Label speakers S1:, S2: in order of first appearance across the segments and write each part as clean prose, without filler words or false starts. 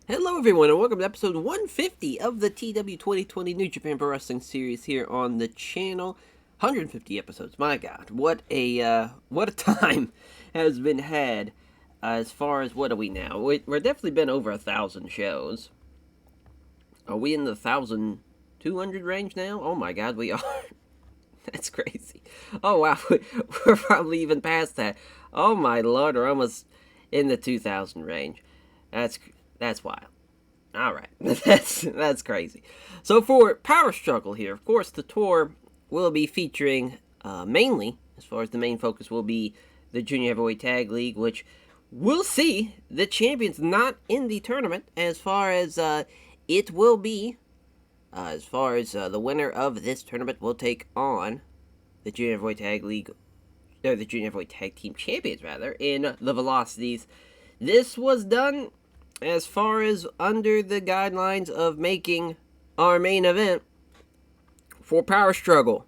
S1: Hello, everyone, and welcome to episode 150 of the TEW 2020 New Japan Pro Wrestling series here on the channel. 150 episodes. My God, what a time has been had. As far as what are we now? We're definitely been over 1,000 shows. Are we in the 1,200 range now? Oh my God, we are. That's crazy. Oh wow, we're probably even past that. Oh my Lord, we're almost in the 2,000 range. That's wild. All right, that's crazy. So for Power Struggle here, of course, the tour will be featuring mainly, as far as the main focus will be, the Junior Heavyweight Tag League, which we'll see the champions not in the tournament. As far as it will be, as far as the winner of this tournament will take on the Junior Heavyweight Tag League, or the Junior Heavyweight Tag Team Champions rather, in the Velocities. This was done as far as under the guidelines of making our main event for Power Struggle.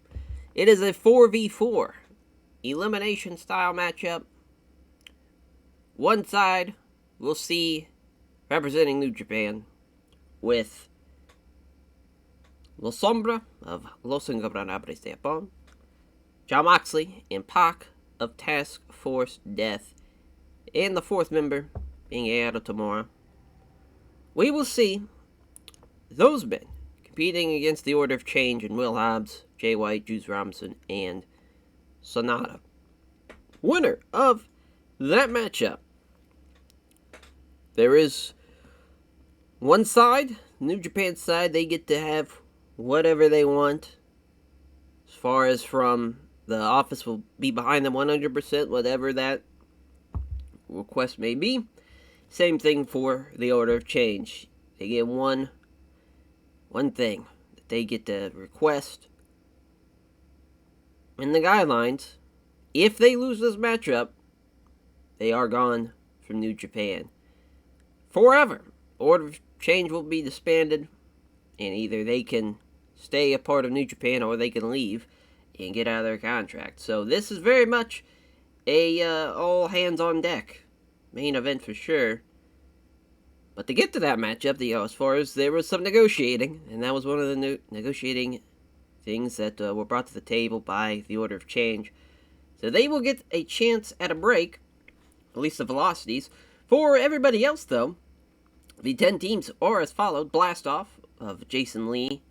S1: It is a 4v4 elimination style matchup. One side we'll see representing New Japan with La Sombra of Los Ingobernables de Japón, Jon Moxley and Pac of Task Force Death, and the fourth member being Eado Tamura. We will see those men competing against the Order of Change and Will Hobbs, Jay White, Juice Robinson, and Sonata. Winner of that matchup. There is one side, New Japan side, they get to have whatever they want. As far as from the office will be behind them 100%, whatever that request may be. Same thing for the Order of Change. They get one thing that they get to request. In the guidelines, if they lose this matchup, they are gone from New Japan. Forever. Order of Change will be disbanded, and either they can stay a part of New Japan or they can leave and get out of their contract. So this is very much a all hands on deck main event for sure. But to get to that matchup, as far as there was some negotiating, and that was one of the negotiating things that were brought to the table by the Order of Change. So they will get a chance at a break, at least the Velocities. For everybody else, though, the 10 teams are as followed. Blast Off of Jason Lee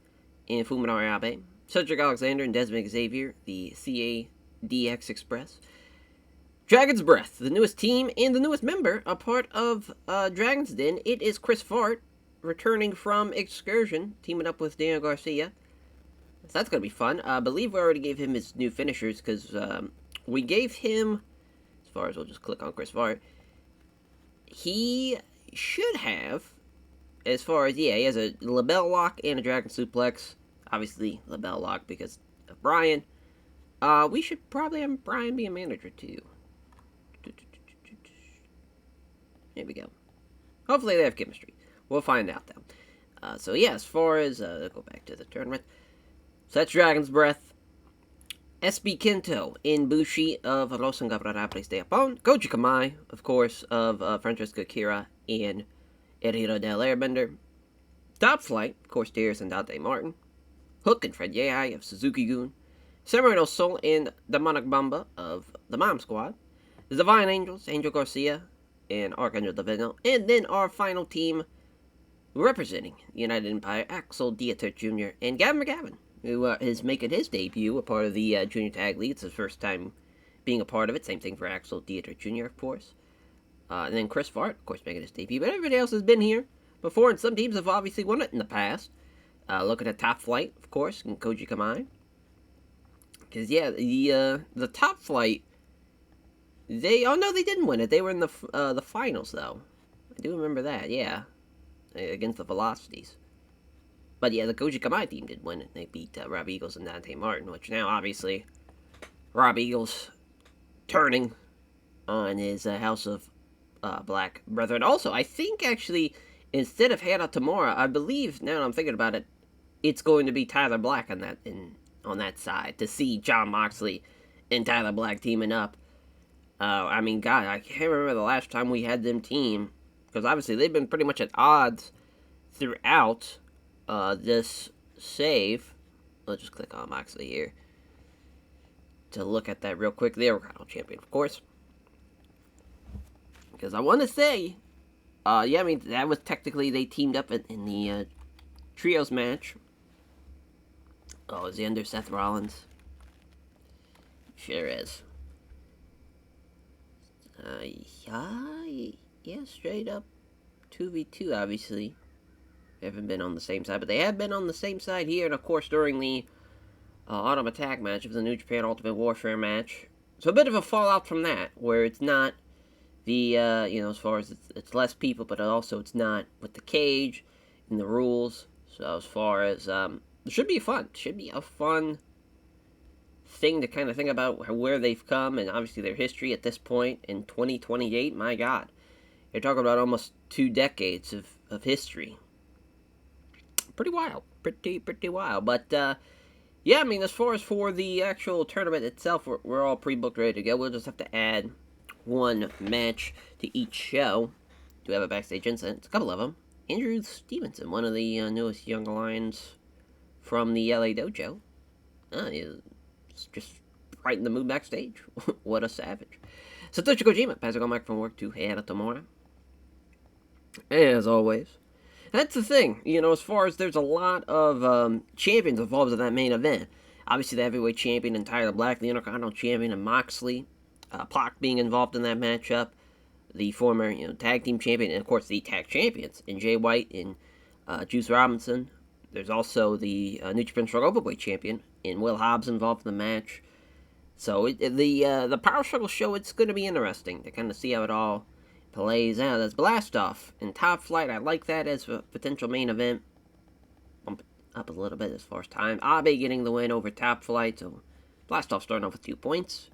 S1: and Fuminari Abe, Cedric Alexander and Desmond Xavier, the CADX Express. Dragon's Breath, the newest team and the newest member, a part of Dragon's Den. It is Chris Fart, returning from excursion, teaming up with Daniel Garcia. So that's going to be fun. I believe we already gave him his new finishers, because we gave him, as far as we'll just click on Chris Fart, he should have, as far as, he has a label lock and a dragon suplex. Obviously, label lock because of Brian. We should probably have Brian be a manager, too. There we go. Hopefully they have chemistry. We'll find out, though. So, yeah, as far as... go back to the tournament. So that's Dragon's Breath. SB Kento in Bushi of Los Ingobernables de Japón. Koji Kamai, of course, of Francesco Akira and Herrero del Airbender. Top Flight, of course, Darius and Dante Martin. Hook and Fred Yehai of Suzuki-gun. Samurai del Sol and Demonic Bamba of the Mom Squad. The Divine Angels, Angel Garcia and Archangel Divino. And then our final team representing the United Empire, Axel Dieter Jr. and Gavin McGavin, who is making his debut, a part of the Junior Tag League. It's his first time being a part of it. Same thing for Axel Dieter Jr., of course. And then Chris Fart, of course, making his debut. But everybody else has been here before, and some teams have obviously won it in the past. Looking at Top Flight, of course, and Koji Kamai. Because, yeah, the Top Flight, they didn't win it. They were in the finals, though. I do remember that, yeah. Against the Velocities. But yeah, the Koji Kamai team did win it. They beat Rob Eagles and Dante Martin, which now, obviously, Rob Eagles turning on his House of Black brethren. Also, I think, actually, instead of Hana Tamura, I believe, now that I'm thinking about it, it's going to be Tyler Black on that side, to see Jon Moxley and Tyler Black teaming up. I mean, God, I can't remember the last time we had them team, because obviously they've been pretty much at odds throughout this save. Let's just click on Moxley here to look at that real quick. The Intercontinental Champion, of course. Because I want to say, yeah, I mean, that was technically, they teamed up in the trios match. Oh, is he under Seth Rollins? Sure is. Yeah, straight up 2v2, obviously. They haven't been on the same side, but they have been on the same side here, and of course during the Autumn Attack match of the New Japan Ultimate Warfare match. So a bit of a fallout from that, where it's not the, as far as it's less people, but also it's not with the cage and the rules. So as far as, it should be a fun thing to kind of think about where they've come, and obviously their history at this point in 2028. My God, you're talking about almost 2 decades of history. Pretty wild, pretty wild. But yeah, I mean, as far as for the actual tournament itself, we're all pre-booked, ready to go. We'll just have to add one match to each show. Do have a backstage incident? It's a couple of them. Andrew Stevenson, one of the newest young lions from the LA Dojo. He's just right in the mood backstage. What a savage. Satoshi Kojima, passing on back from work to Hana Tamura. As always. That's the thing, as far as there's a lot of champions involved in that main event. Obviously, the heavyweight champion and Tyler Black, the Intercontinental champion, and Moxley. Pac being involved in that matchup. The former, tag team champion, and of course the tag champions in Jay White and Juice Robinson. There's also the New Japan Struggle Overweight champion and Will Hobbs involved in the match. So the Power Struggle show, it's going to be interesting to kind of see how it all plays out. That's Blast Off and Top Flight. I like that as a potential main event. Bump it up a little bit as far as time. Abe getting the win over Top Flight. So Blast Off starting off with 2 points.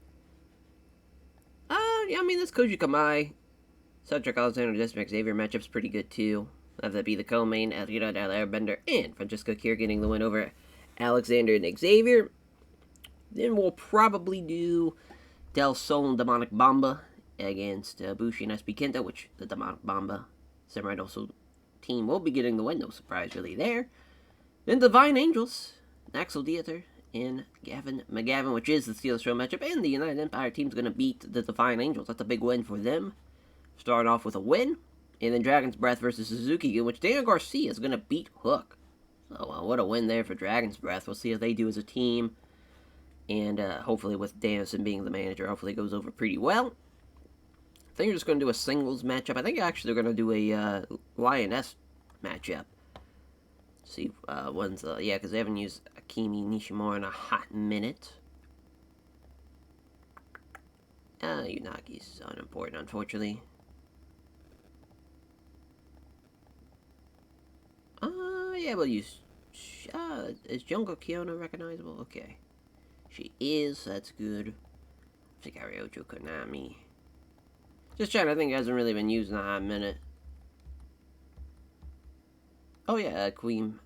S1: Yeah, I mean, this Koji Kamai, Cedric Alexander, Desmond Xavier matchup's pretty good too. Have that be the co-main, Elvira Del Airbender and Francesco Kier getting the win over Alexander and Xavier. Then we'll probably do Del Sol and Demonic Bamba against Bushi and SB Kenta, which the Demonic Bamba Samurai Doso team will be getting the win. No surprise really there. Then Divine Angels, Axel Dieter and Gavin McGavin, which is the Steel Show matchup, and the United Empire team's going to beat the Divine Angels. That's a big win for them. Starting off with a win. And then Dragon's Breath versus Suzuki, which Daniel Garcia is going to beat Hook. So what a win there for Dragon's Breath. We'll see how they do as a team. And hopefully with Danielson being the manager, hopefully it goes over pretty well. I think we're just going to do a singles matchup. I think actually they're going to do a Lioness matchup. See, one's, yeah, because they haven't used Akimi Nishimura in a hot minute. Unagi's unimportant, unfortunately. Yeah, we'll use, is Jungle Kiona recognizable? Okay. She is, that's good. Shikari Ojo Konami. Just trying to think, hasn't really been used in a hot minute. Oh yeah, Queen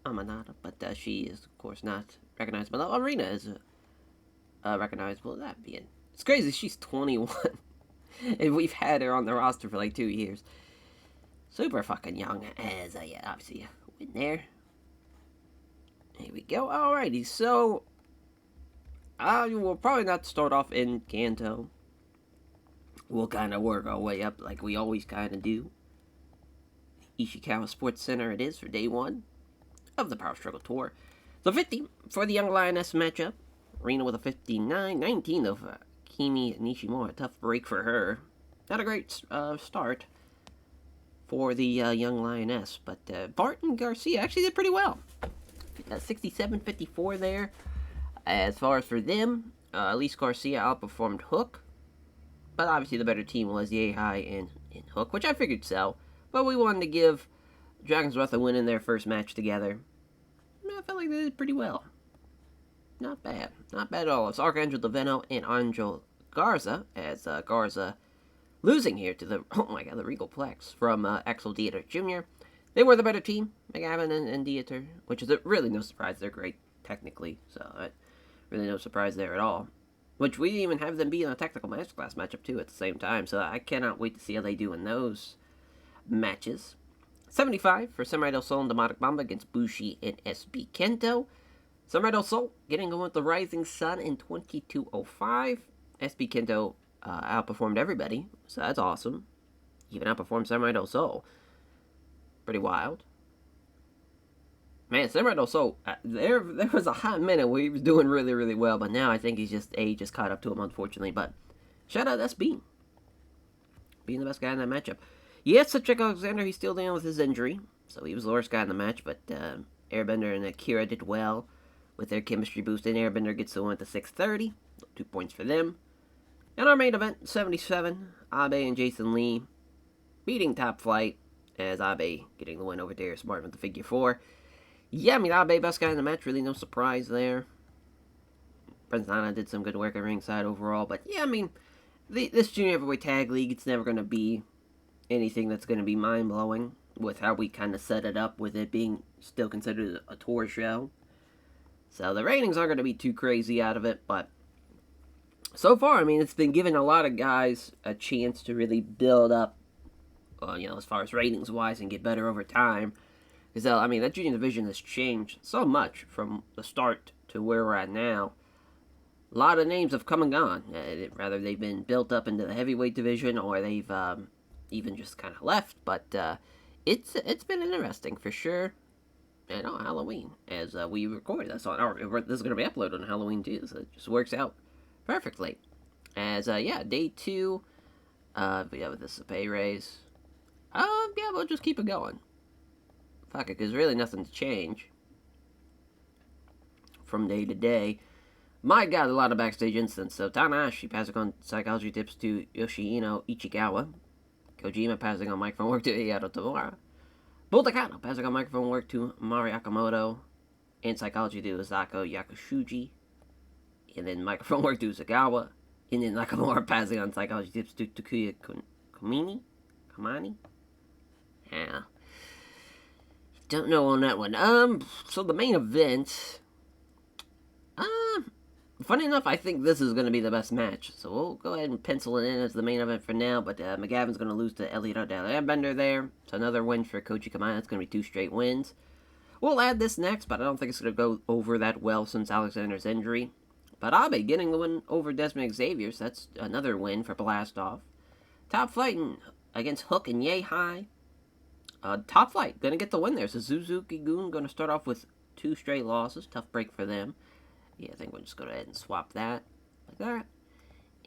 S1: Amanada, but she is, of course, not recognizable. Now, Arena is recognizable. That'd be it. It's crazy, she's 21. And we've had her on the roster for like 2 years. Super fucking young, as, yeah, obviously, win there. Here we go. Alrighty, so, we'll probably not start off in Kanto. We'll kind of work our way up like we always kind of do. Ishikawa Sports Center it is for day 1 of the Power Struggle Tour. So 50 for the Young Lioness matchup. Rena with a 59-19 though for Kimi Nishimura. Tough break for her. Not a great start for the Young Lioness. But Barton Garcia actually did pretty well. 67-54 there. As far as for them, Elise Garcia outperformed Hook. But obviously the better team was Yehai and Hook, which I figured so. But we wanted to give Dragon's Breath a win in their first match together. I felt like they did pretty well. Not bad. Not bad at all. It's Archangel Daveno and Angel Garza, as Garza losing here to the, oh my god, the Regal Plex from Axel Dieter Jr. They were the better team, McGavin and Dieter, which is really no surprise. They're great, technically, so really no surprise there at all. which we didn't even have them be in a technical masterclass matchup too at the same time. So I cannot wait to see how they do in those matches. 75 for Samurai Del Sol and Demonic Mamba against Bushi and SB Kento. Samurai Del Sol getting going with the Rising Sun in 22:05. SB Kento outperformed everybody, so that's awesome. Even outperformed Samurai Del Sol. Pretty wild. Man, Samurai Del Sol, there was a hot minute where he was doing really, really well, but now I think he's just, age just caught up to him, unfortunately. But shout out SB. Being the best guy in that matchup. Yes, Cedric Alexander, he's still dealing with his injury, so he was the worst guy in the match, but Airbender and Akira did well with their chemistry boost, and Airbender gets the win at the 6:30. 2 points for them. And our main event, 77, Abe and Jason Lee beating Top Flight, as Abe getting the win over Darius Martin with the figure 4. Yeah, I mean, Abe, best guy in the match, really no surprise there. Prince did some good work at ringside overall, but yeah, I mean, this Junior Heavyweight Tag League, it's never going to be anything that's going to be mind-blowing with how we kind of set it up, with it being still considered a tour show. So the ratings aren't going to be too crazy out of it, but so far, I mean, it's been giving a lot of guys a chance to really build up, as far as ratings-wise, and get better over time. Because, I mean, that junior division has changed so much from the start to where we're at now. A lot of names have come and gone. Rather, they've been built up into the heavyweight division, or they've even just kind of left. But it's been interesting, for sure. And on Halloween, as we record this on, or this is going to be uploaded on Halloween, too. So it just works out perfectly. As, day 2, we have this pay raise. Yeah, we'll just keep it going. Fuck it, because really nothing to change from day to day. My God, a lot of backstage incidents. So Tanahashi passing on psychology tips to Yoshihiro Ichigawa. Kojima passing on microphone work to Ieyato Tamura. Bull Nakano passing on microphone work to Mari Akamoto. And psychology to Asako Yakushuji. And then microphone work to Sagawa. And then Nakamura passing on psychology tips to Takuya Kamani? Yeah. Don't know on that one. So the main event. Funny enough, I think this is going to be the best match. So we'll go ahead and pencil it in as the main event for now. But McGavin's going to lose to Elliot Odell Airbender there. So another win for Koji Kamana. It's going to be 2 straight wins. We'll add this next, but I don't think it's going to go over that well since Alexander's injury. But Abe getting the win over Desmond Xavier. So that's another win for Blastoff. Top Flight against Hook and Yay High. Top Flight going to get the win there. So Suzuki-gun going to start off with 2 straight losses. Tough break for them. Yeah, I think we'll just go ahead and swap that. Like that.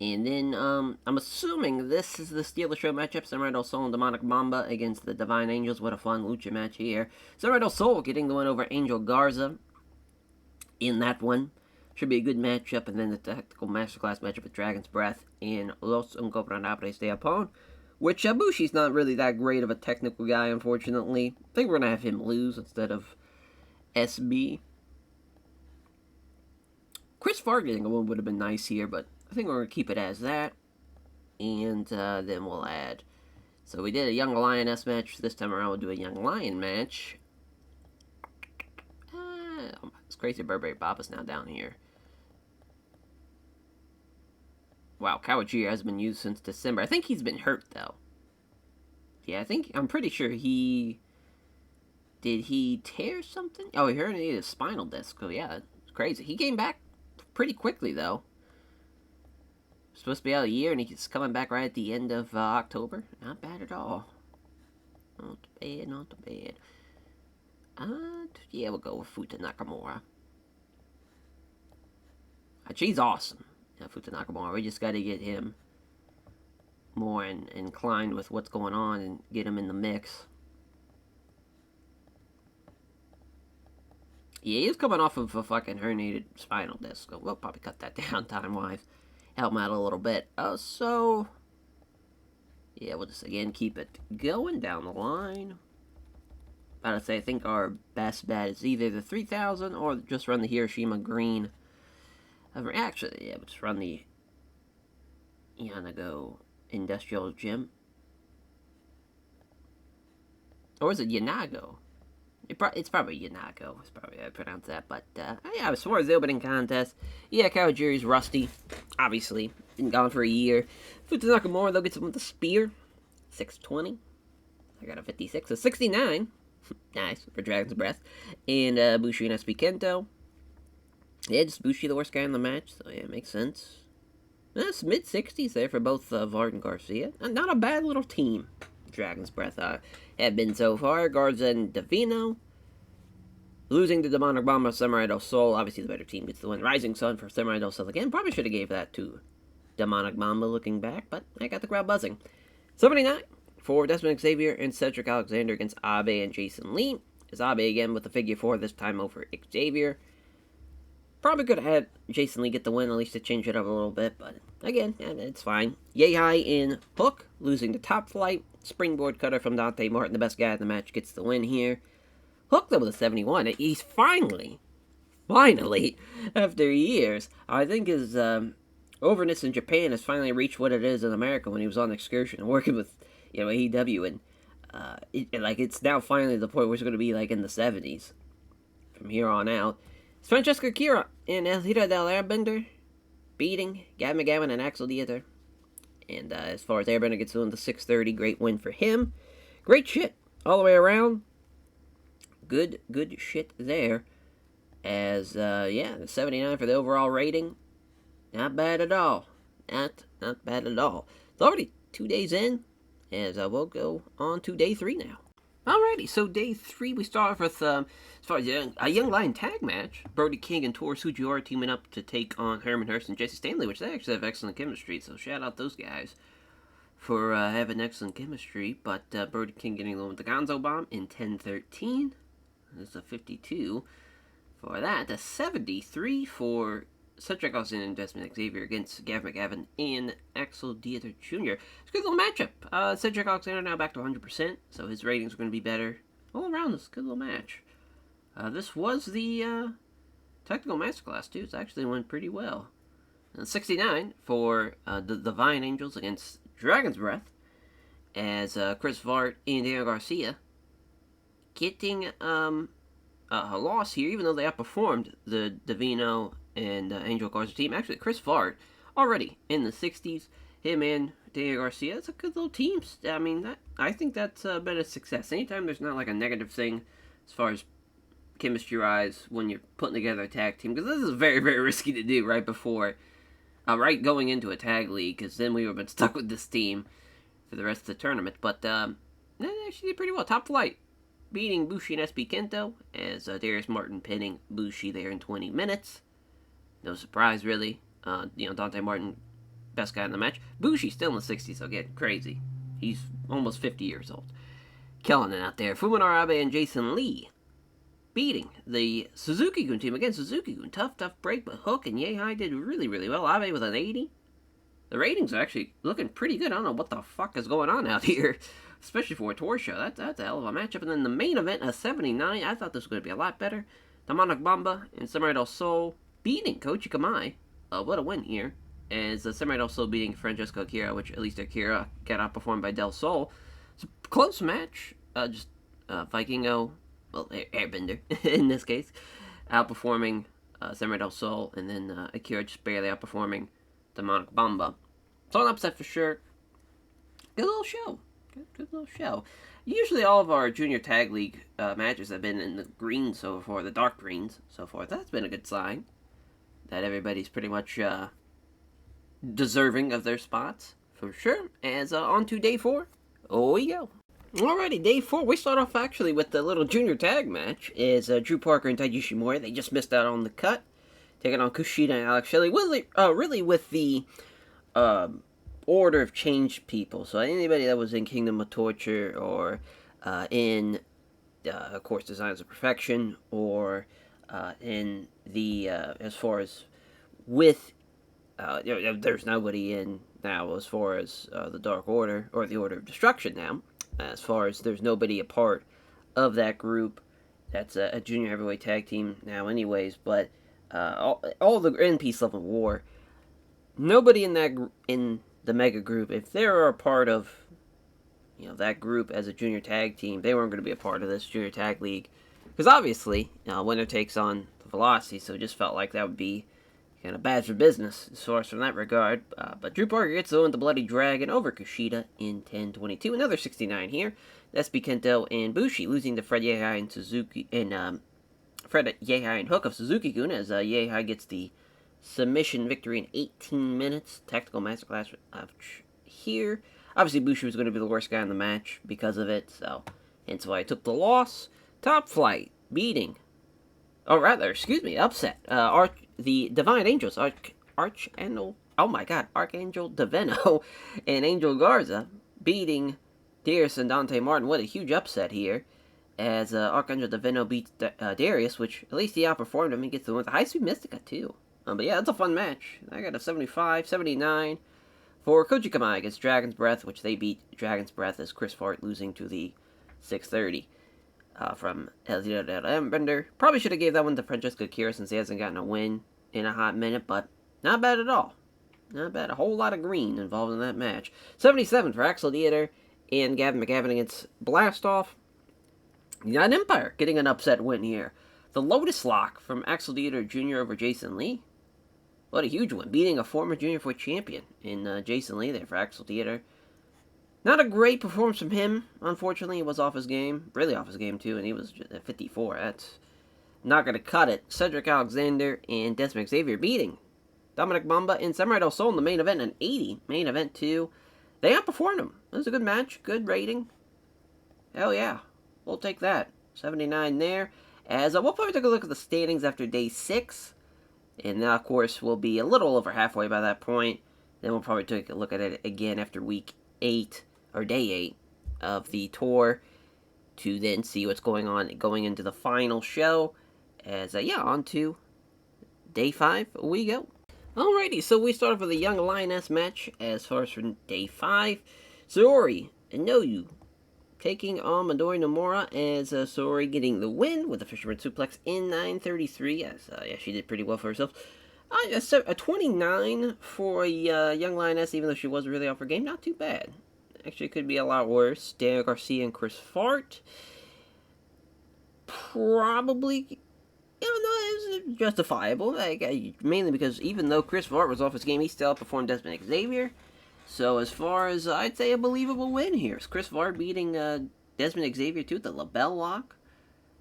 S1: And then, I'm assuming this is the Steeler Show matchup. Samurai Del Sol and Demonic Mamba against the Divine Angels. What a fun lucha match here. Samurai Del Sol getting the win over Angel Garza in that one. Should be a good matchup. And then the Tactical Masterclass matchup with Dragon's Breath and Los Ingobernables de Japón. Which, Bushi's not really that great of a technical guy, unfortunately. I think we're going to have him lose instead of SB. Chris Farr getting a win would have been nice here, but I think we're going to keep it as that. And then we'll add. So we did a Young Lioness match. This time around we'll do a Young Lion match. It's crazy Burberry Papa's now down here. Wow, Kawajiri hasn't been used since December. I think he's been hurt, though. Yeah, I'm pretty sure he... Did he tear something? Oh, he herniated his spinal disc. Oh, yeah, it's crazy. He came back pretty quickly, though. Supposed to be out a year, and he's coming back right at the end of October. Not bad at all. Not bad, not bad. Yeah, we'll go with Futa Nakamura. She's awesome. Yeah, Futa Nakamura. We just got to get him more inclined with what's going on and get him in the mix. Yeah, he's coming off of a fucking herniated spinal disc. So we'll probably cut that down time-wise. Help him out a little bit. So... yeah, we'll just, again, keep it going down the line. But I'd say I think our best bet is either the 3000 or just run the Hiroshima Green. Actually, yeah, we'll just run the Yanago Industrial Gym. Or is it Yanago? It's probably Yanako. It's probably how I pronounce that. But yeah, as far as the opening contest, yeah, Kawajiri's rusty. Obviously, been gone for a year. Futa Nakamura, though, gets him with the spear. 620. I got a 56. A 69. Nice for Dragon's Breath. And Bushi and SB Kento. Yeah, just Bushi the worst guy in the match. So yeah, makes sense. That's mid 60s there for both Vard and Garcia. Not a bad little team. Dragon's Breath have been so far. Garza and Davino. Losing to Demonic Bomba, Samurai del Sol. Obviously, the better team gets the win. Rising Sun for Samurai del Sol again. Probably should have gave that to Demonic Bomba looking back, but I got the crowd buzzing. 79 for Desmond Xavier and Cedric Alexander against Abe and Jason Lee. Is Abe again with the figure 4 this time over Xavier. Probably could have had Jason Lee get the win, at least to change it up a little bit, but again, it's fine. Yehai in Hook, losing to Top Flight. Springboard cutter from Dante Martin, the best guy in the match, gets the win here. Hook, though, with a 71. He's finally, after years, I think his overness in Japan has finally reached what it is in America when he was on excursion and working with, AEW, and it's now finally the point where it's going to be like in the 70s from here on out. It's Francesco Akira and El Hira del Airbender beating Gavin McGavin and Axel Dieter. And as far as Airbender gets doing the 630, great win for him. Great shit all the way around. Good shit there. As, the 79 for the overall rating. Not bad at all. Not bad at all. It's already 2 days in, as we'll go on to day 3 now. Alrighty, so day 3 we start off with, as far as a Young Lion tag match. Brody King and Toru Sugiura teaming up to take on Herman Hurst and Jesse Stanley, which they actually have excellent chemistry, so shout out those guys for having excellent chemistry. But Brody King getting along with the Gonzo Bomb in 10-13. There's a 52 for that. A 73 for Cedric Alexander and Desmond Xavier against Gavin McGavin and Axel Dieter Jr. It's a good little matchup. Cedric Alexander now back to 100%, so his ratings are going to be better all around. This good little match. This was the technical masterclass, too. It actually went pretty well. 69 for the Vine Angels against Dragon's Breath, as Chris Vart and Daniel Garcia getting a loss here, even though they outperformed the Davino and Angel Garza team. Actually, Chris Vart already in the 60s. Him and Daniel Garcia, it's a good little team. I mean, I think that's been a success. Anytime there's not like a negative thing as far as chemistry-wise when you're putting together a tag team, because this is very, very risky to do right before, right going into a tag league, because then we would have been stuck with this team for the rest of the tournament. But they actually did pretty well. Top Flight beating Bushi and SB Kento, as Darius Martin pinning Bushi there in 20 minutes. No surprise, really. Dante Martin, best guy in the match. Bushi still in the 60s, so getting crazy. He's almost 50 years old. Killing it out there. Fuminara Abe and Jason Lee beating the Suzuki-gun team. Again, Suzuki-gun, tough break, but Hook and Yehai did really, really well. Abe with an 80. The ratings are actually looking pretty good. I don't know what the fuck is going on out here, especially for a tour show. That's a hell of a matchup. And then the main event, a 79. I thought this was going to be a lot better. Demonic Bomba and Samurai del Sol beating Koji Kamai. What a win here. As Samurai del Sol beating Francesco Akira, which at least Akira got outperformed by Del Sol. It's a close match. Vikingo, well, Airbender in this case, outperforming Samurai del Sol, and then Akira just barely outperforming Demonic Bomba. It's an upset for sure. Good little show. Good little show. Usually all of our junior tag league matches have been in the greens so far, the dark greens so far. That's been a good sign that everybody's pretty much deserving of their spots, for sure. As on to day 4, oh we go. Alrighty, day 4, we start off actually with the little junior tag match. Is Drew Parker and Taiji Ishimori, they just missed out on the cut, taking on Kushida and Alex Shelley, really with the order of changed people. So anybody that was in Kingdom of Torture, or in, of course, Designs of Perfection, or in the, as far as with, there's nobody in now as far as the Dark Order, or the Order of Destruction now, as far as there's nobody a part of that group. That's a junior heavyweight tag team now anyways, but all the in Peace, Love, and War, nobody in that in the mega group, if they were a part of that group as a junior tag team, they weren't going to be a part of this junior tag league Because obviously, winner takes on the velocity, so it just felt like that would be kind of bad for business as far as from that regard. But Drew Parker gets the win with the Bloody Dragon over Kushida in 10:22. Another 69 here. SB Kento and Bushi losing to Fred Yehi and Suzuki and Fred Yehi and Hook of Suzuki-gun as Yehi gets the submission victory in 18 minutes. Tactical masterclass here. Obviously, Bushi was going to be the worst guy in the match because of it, so hence why I took the loss. Top Flight beating, upset. The Divine Angels, Archangel Daveno and Angel Garza beating Darius and Dante Martin. What a huge upset here, as Archangel Daveno beats Darius, which at least he outperformed him. He gets the win with the High Speed Mystica too. But yeah, it's a fun match. I got a 75, 79 for Koji Kamai against Dragon's Breath, which they beat Dragon's Breath as Chris Fart losing to the 630. From LZM Bender. Probably should have gave that one to Francesco Akira since he hasn't gotten a win in a hot minute, but not bad at all. Not bad. A whole lot of green involved in that match. 77 for Axel Dieter and Gavin McGavin against Blastoff. United Empire getting an upset win here. The Lotus Lock from Axel Dieter Jr. over Jason Lee. What a huge one. Beating a former Junior Foot champion in Jason Lee there for Axel Dieter. Not a great performance from him, unfortunately. He was off his game. Really off his game, too, and he was at 54. That's not going to cut it. Cedric Alexander and Desmond Xavier beating Dominic Bamba and Samurai Del Sol in the main event, an 80 main event, too. They outperformed him. It was a good match, good rating. Hell yeah. We'll take that. 79 there. As we'll probably take a look at the standings after day 6. And now, of course, we'll be a little over halfway by that point. Then we'll probably take a look at it again after week 8. Or day 8 of the tour, to then see what's going on going into the final show. As, on to day 5 we go. Alrighty, so we start off with a Young Lioness match as far as for day 5. Saori Inoue taking on Midori Nomura as Saori getting the win with the Fisherman Suplex in 9:33. As, she did pretty well for herself. A 29 for a Young Lioness, even though she was really off her game. Not too bad. Actually, it could be a lot worse. Daniel Garcia and Chris Fart. Probably, it was justifiable. Mainly because even though Chris Fart was off his game, he still outperformed Desmond Xavier. So as far as, I'd say a believable win here. It's Chris Fart beating Desmond Xavier too, the LaBelle Lock.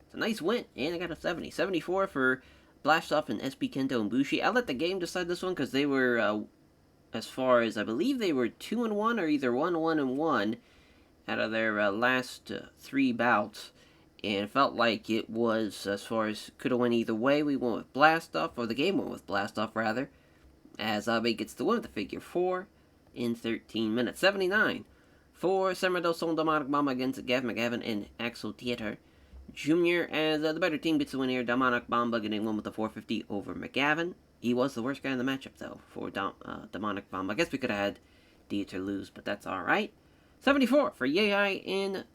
S1: It's a nice win, and I got a 70. 74 for Blastoff and SB Kento and Bushi. I'll let the game decide this one because they were... as far as, I believe they were 2-1 or either 1-1-1 out of their last 3 bouts. And it felt like it was, as far as could have went either way. We went with Blastoff, or the game went with Blastoff, rather. As Abe gets the win with the figure 4 in 13 minutes. 79 for Samurai Del Sol and Dominic Bamba against Gavin McGavin and Axel Dieter Jr. As the better team gets the win here. Dominic Bamba getting one with the 450 over McGavin. He was the worst guy in the matchup, though, for Demonic Bomb. I guess we could have had Dieter lose, but that's alright. 74 for Yei and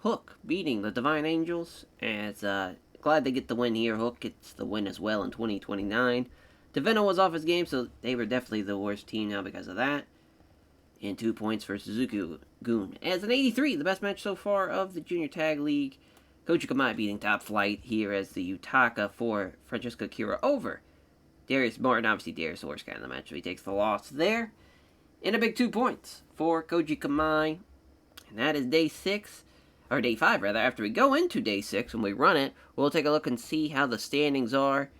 S1: Hook, beating the Divine Angels. As, glad they get the win here. Hook gets the win as well in 2029. Daveno was off his game, so they were definitely the worst team now because of that. And 2 points for Suzuki-gun. As an 83, the best match so far of the Junior Tag League. Koji Kamai beating Top Flight here as the Utaka for Francesco Akira over Darius Martin. Obviously, Darius the worst guy in the match, so he takes the loss there. And a big 2 points for Koji Kamai. And that is day 6, or day 5 rather. After we go into day 6, when we run it, we'll take a look and see how the standings are.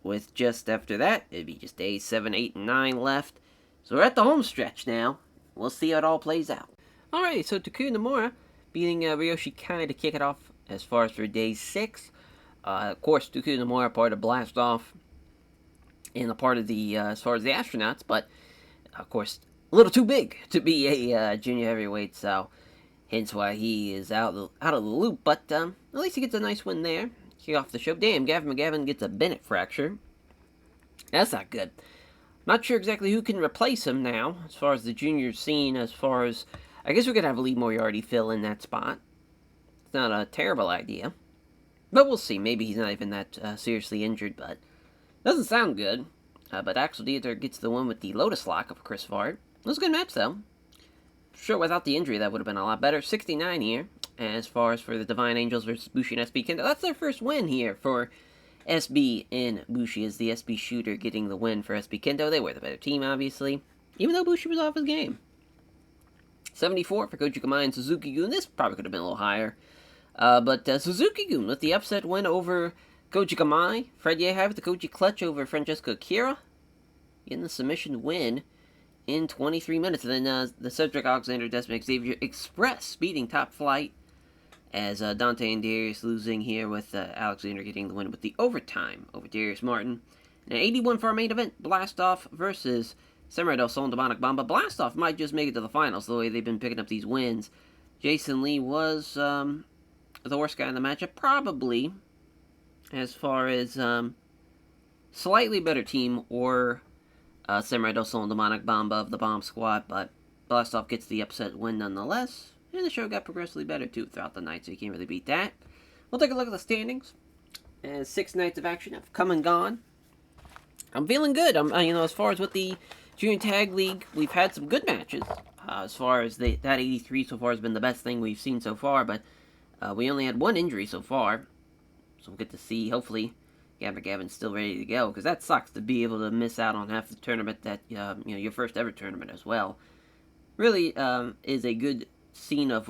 S1: With just after that, it'd be just days 7, 8, and 9 left. So we're at the home stretch now. We'll see how it all plays out. Alright, so Taku Nomura beating Ryoshi Kai to kick it off as far as for day 6. Of course, Taku Nomura part of Blast Off. And a part of the, as far as the astronauts, but, of course, a little too big to be a junior heavyweight, so hence why he is out of the loop, but at least he gets a nice win there. Kick off the show. Damn, Gavin McGavin gets a Bennett fracture. That's not good. Not sure exactly who can replace him now, as far as the junior scene, as far as, I guess we could have Lee Moriarty fill in that spot. It's not a terrible idea. But we'll see, maybe he's not even that seriously injured, but doesn't sound good. But Axel Dieter gets the win with the Lotus Lock of Chris Fart. It was a good match, though. Sure, without the injury, that would have been a lot better. 69 here. as far as for the Divine Angels versus Bushi and SB Kendo. That's their first win here for SB and Bushi, as the SB shooter getting the win for SB Kendo. They were the better team, obviously, even though Bushi was off his game. 74 for Koji Kamai and Suzuki-gun. This probably could have been a little higher. But Suzuki-gun with the upset win over Koji Kamai. Fred Yehai with the Koji clutch over Francesco Akira. Getting the submission win in 23 minutes. And then the Cedric Alexander Desmond Xavier Express beating Top Flight, as Dante and Darius losing here, with Alexander getting the win with the overtime over Darius Martin. And 81 for our main event, Blastoff versus Samurai Del Sol and Demonic Bomba. Blastoff might just make it to the finals, the way they've been picking up these wins. Jason Lee was the worst guy in the matchup, probably, as far as slightly better team, or Samurai Del Sol and Demonic Bomba of the Bomb Squad, but Blastoff gets the upset win nonetheless. And the show got progressively better, too, throughout the night, so you can't really beat that. We'll take a look at the standings. As 6 nights of action have come and gone. I'm feeling good. As far as with the Junior Tag League, we've had some good matches. As far as that 83 so far has been the best thing we've seen so far, but we only had one injury so far. So we'll get to see, hopefully, Gavin's still ready to go, because that sucks to be able to miss out on half the tournament, that your first ever tournament as well. Really is a good scene of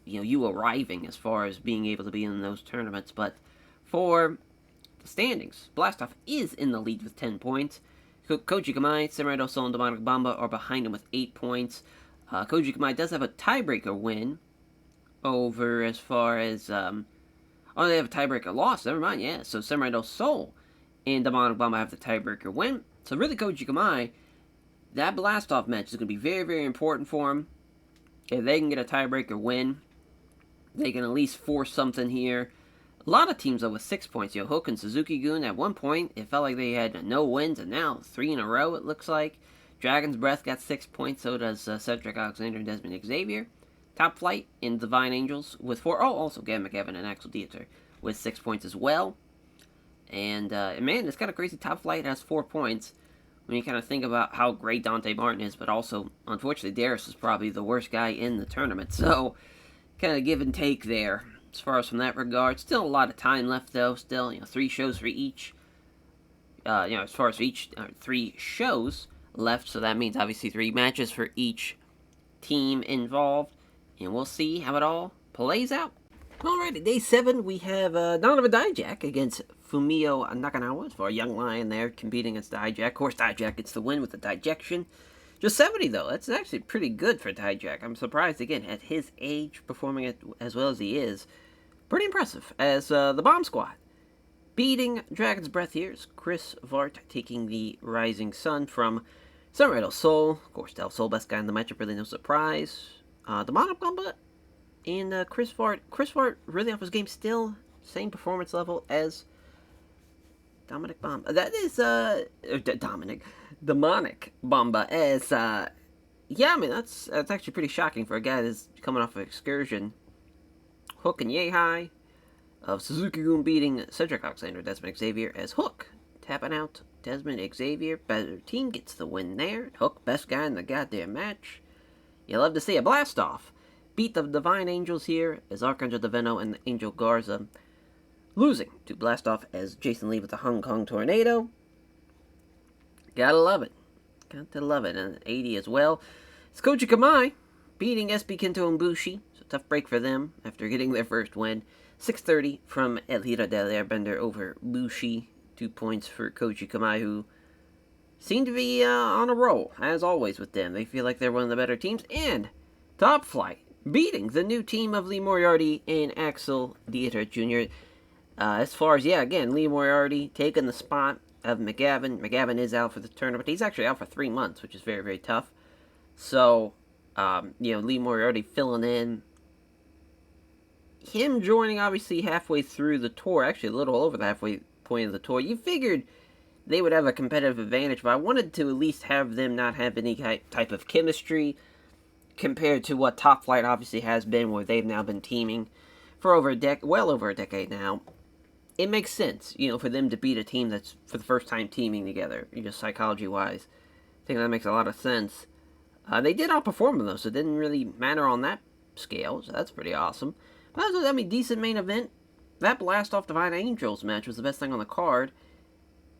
S1: you arriving, as far as being able to be in those tournaments. But for the standings, Blastoff is in the lead with 10 points. Koji Kamai, Samurai Del Sol, and Demonic Bomba are behind him with 8 points. Koji Kamai does have a tiebreaker win over, as far as they have a tiebreaker loss. Never mind, yeah. So Samurai Del Sol and Demonic Bomba have the tiebreaker win. So really, Koji Kamai, that Blastoff match is going to be very, very important for him. If they can get a tiebreaker win, they can at least force something here. A lot of teams, though, with 6 points. Hook and Suzuki-gun, at one point, it felt like they had no wins, and now 3 in a row, it looks like. Dragon's Breath got 6 points, so does Cedric Alexander and Desmond Xavier. Top Flight and Divine Angels with 4. Oh, also Gavin McGavin and Axel Dieter with 6 points as well. And, man, it's kind of crazy. Top Flight has 4 points. When you kind of think about how great Dante Martin is, but also, unfortunately, Darius is probably the worst guy in the tournament. So, kind of give and take there, as far as from that regard. Still a lot of time left, though. Still, 3 shows for each. As far as for each, 3 shows left. So that means, obviously, 3 matches for each team involved. And we'll see how it all plays out. Alrighty, day 7, we have Donovan Dijak against Fumio Nakanawa for a young lion there, competing against Dijak. Of course, Dijak gets the win with the dijection. Just 70, though. That's actually pretty good for Dijak. I'm surprised, again, at his age, performing it as well as he is. Pretty impressive, as the Bomb Squad beating Dragon's Breath here is Chris Vart taking the Rising Sun from Samurai Del Sol. Of course, Del Sol, best guy in the matchup, really no surprise. Demonic Bomba and Chris Vart. Chris Vart really off his game still. Same performance level as Dominic Bomba. That is, Demonic Bomba as, yeah, I mean, that's actually pretty shocking for a guy that's coming off an excursion. Hook and Yehai of Suzuki-gun beating Cedric Alexander, Desmond Xavier as Hook. Tapping out Desmond Xavier. Better team gets the win there. Hook, best guy in the goddamn match. You love to see a Blastoff beat the Divine Angels here as Archangel Daveno and Angel Garza losing to Blastoff as Jason Lee with the Hong Kong Tornado. Gotta love it. Got to love it. And 80 as well. It's Koji Kamai beating SB Kento and Bushi. So tough break for them after getting their first win. 630 from El Hira del Airbender over Bushi. 2 points for Koji Kamai, who seem to be on a roll, as always with them. They feel like they're one of the better teams. And Top Flight beating the new team of Lee Moriarty and Axel Dieter Jr. As far as, again, Lee Moriarty taking the spot of McGavin. McGavin is out for the tournament. He's actually out for 3 months, which is very, very tough. So, Lee Moriarty filling in. Him joining, obviously, halfway through the tour. Actually, a little over the halfway point of the tour. You figured they would have a competitive advantage, but I wanted to at least have them not have any type of chemistry compared to what Top Flight obviously has been, where they've now been teaming for well over a decade now. It makes sense, for them to beat a team that's for the first time teaming together, just psychology-wise. I think that makes a lot of sense. They did outperform them, though, so it didn't really matter on that scale, so that's pretty awesome. I mean, decent main event. That Blast Off Divine Angels match was the best thing on the card.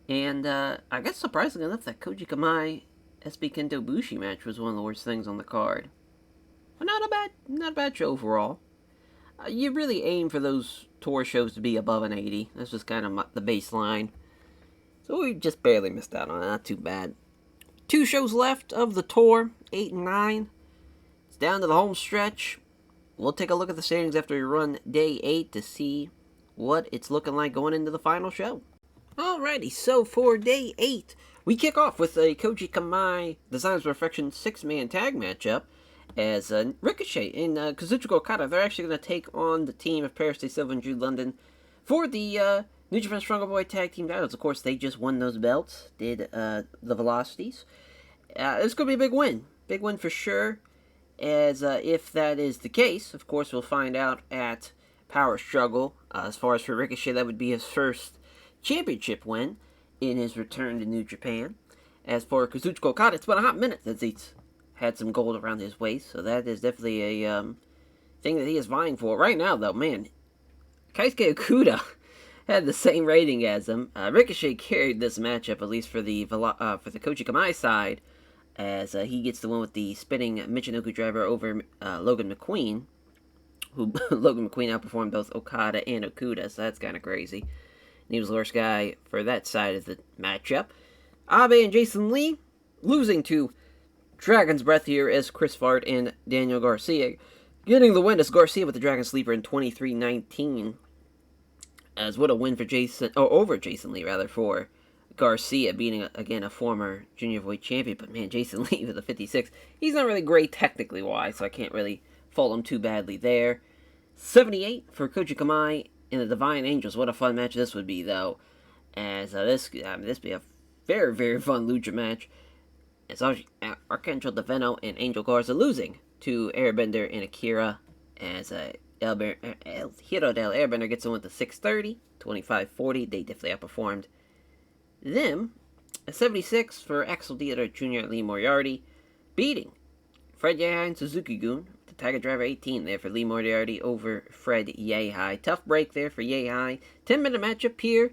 S1: And I guess surprisingly enough, that Koji Kamai SB Kento Bushi match was one of the worst things on the card. But not a bad show overall. You really aim for those tour shows to be above an 80. That's just kind of the baseline. So we just barely missed out on it. Not too bad. 2 shows left of the tour, 8 and 9. It's down to the home stretch. We'll take a look at the standings after we run day 8 to see what it's looking like going into the final show. Alrighty, so for day 8, we kick off with a Koji Kamai Designs Perfection 6-man tag matchup as Ricochet and Kazuchika Okada. They're actually going to take on the team of Paris Day Silva and Jude London for the New Japan Strong Boy Tag Team titles. Of course, they just won those belts, did the Velocities. It's going to be a big win. Big win for sure. As if that is the case, of course, we'll find out at Power Struggle. As far as for Ricochet, that would be his first championship win in his return to New Japan. As for Kazuchika Okada, it's been a hot minute since he's had some gold around his waist, so that is definitely a thing that he is vying for. Right now, though, man, Keisuke Okuda had the same rating as him. Ricochet carried this matchup, at least for the Koji Kamai side, as he gets the win with the spinning Michinoku driver over Logan McQueen, who Logan McQueen outperformed both Okada and Okuda, so that's kind of crazy. And he was the worst guy for that side of the matchup. Abe and Jason Lee losing to Dragon's Breath here as Chris Fart and Daniel Garcia getting the win as Garcia with the Dragon Sleeper in 23-19. As what a win for over Jason Lee, rather, for Garcia, beating, again, a former junior heavyweight champion. But, man, Jason Lee with a 56, he's not really great technically wise, so I can't really fault him too badly there. 78 for Koji Kamai and the Divine Angels. What a fun match this would be, though, as this be a very, very fun lucha match. As Archangel Daveno and Angel Garza losing to Airbender and Akira, as El Hero del Airbender gets in with the 630, 25-40. They definitely outperformed them. A 76 for Axel Dieter Jr. Lee Moriarty, beating Fred Yehai and Suzuki-gun. The Tiger Driver 18 there for Lee Moriarty over Fred Yehai. Tough break there for Yehai. 10-minute matchup here.